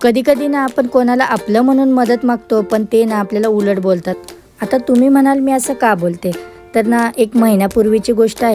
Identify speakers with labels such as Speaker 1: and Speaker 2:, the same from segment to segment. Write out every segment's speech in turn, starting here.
Speaker 1: कधी कधी ना आपण कोणाला आपलं म्हणून मदत मागतो, पण ते ना आपल्याला उलट बोलतात. आता तुम्ही म्हणाल मी असं का बोलते, तर ना 1 महिन्यापूर्वीची गोष्ट आहे.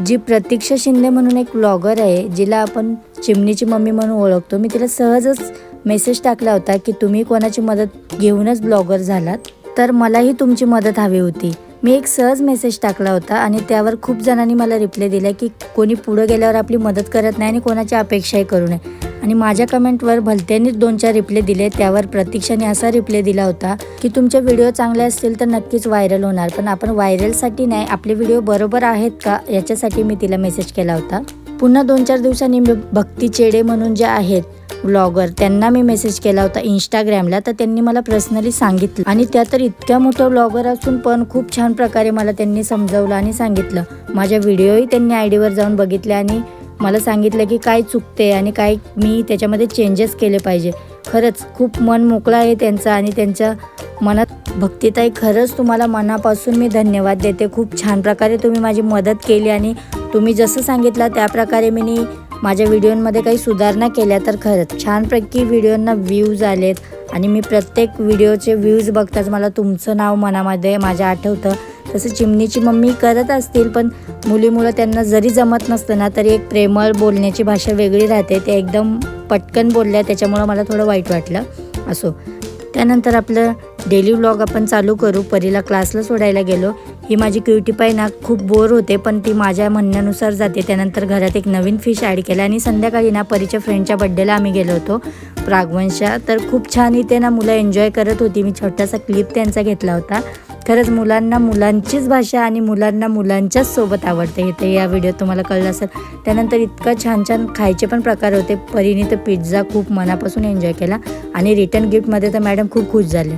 Speaker 1: जी प्रतीक्षा शिंदे म्हणून एक ब्लॉगर आहे, जिला आपण चिमणीची मम्मी म्हणून ओळखतो. मी तिला सहजच मेसेज टाकला होता की तुम्ही कोणाची मदत घेऊनच ब्लॉगर झालात, तर मलाही तुमची मदत हवी होती. मी एक सहज मेसेज टाकला होता आणि त्यावर खूप जणांनी मला रिप्लाय दिला की कोणी पुढं गेल्यावर आपली मदत करत नाही आणि कोणाची अपेक्षाही करू नये. आणि माझ्या कमेंटवर भलत्यांनीच 2-4 रिप्लाय दिले. त्यावर प्रतीक्षाने असा रिप्लाय दिला होता की तुमचे व्हिडिओ चांगले असतील तर नक्कीच व्हायरल होणार, पण आपण व्हायरलसाठी नाही, आपले व्हिडिओ बरोबर आहेत का याच्यासाठी मी तिला मेसेज केला होता. पुन्हा 2-4 दिवसांनी मी भक्ती चेडे म्हणून जे आहेत ब्लॉगर, त्यांना मी मेसेज केला होता इंस्टाग्रामला. तर त्यांनी मला पर्सनली सांगितलं, आणि त्या तर इतक्या मोठ्या ब्लॉगर असून पण खूप छान प्रकारे मला त्यांनी समजावलं आणि सांगितलं. माझ्या व्हिडिओही त्यांनी आयडीवर जाऊन बघितले आणि मला सांगितलं की काय चुकते आणि काय मी त्याच्यामध्ये चेंजेस केले पाहिजे. खरंच खूप मन मोकळं आहे त्यांचं आणि त्यांच्या मनात. भक्तीताई, खरंच तुम्हाला मनापासून मी धन्यवाद देते. खूप छान प्रकारे तुम्ही माझी मदत केली आणि तुम्ही जसं सांगितलं त्याप्रकारे मी माझ्या व्हिडिओमध्ये काही सुधारणा केल्या, तर खरंच छानपैकी व्हिडिओंना व्ह्यूज आलेत. आणि मी प्रत्येक व्हिडिओचे व्ह्यूज बघताच मला तुमचं नाव मनामध्ये माझ्या आठवतं. तसं चिमणीची मम्मी करत असतील, पण मुलीमुळं त्यांना जरी जमत नसतं ना, तरी एक प्रेमळ बोलण्याची भाषा वेगळी राहते. ते एकदम पटकन बोलल्या, त्याच्यामुळं मला थोडं वाईट वाटलं. असो, त्यानंतर आपलं डेली व्लॉग आपण चालू करू. परीला क्लासला सोडायला गेलो. ही माझी क्युटी पाय ना खूप बोर होते, पण ती माझ्या म्हणण्यानुसार जाते. त्यानंतर घरात एक नवीन फिश ॲड केला आणि संध्याकाळी ना परीच्या फ्रेंडच्या बड्डेला आम्ही गेलो होतो प्रागवंशा. तर खूप छान इथे ना मुलं एन्जॉय करत होती. मी छोटासा क्लिप त्यांचा घेतला होता. खरंच मुलांना मुलांचीच भाषा आणि मुलांना मुलांच्याच सोबत आवडते, हे तर या व्हिडिओत तुम्हाला कळलं असेल. त्यानंतर इतकं छान छान खायचे पण प्रकार होते. परीने तर पिझ्झा खूप मनापासून एन्जॉय केला आणि रिटर्न गिफ्टमध्ये तर मॅडम खूप खुश झाले.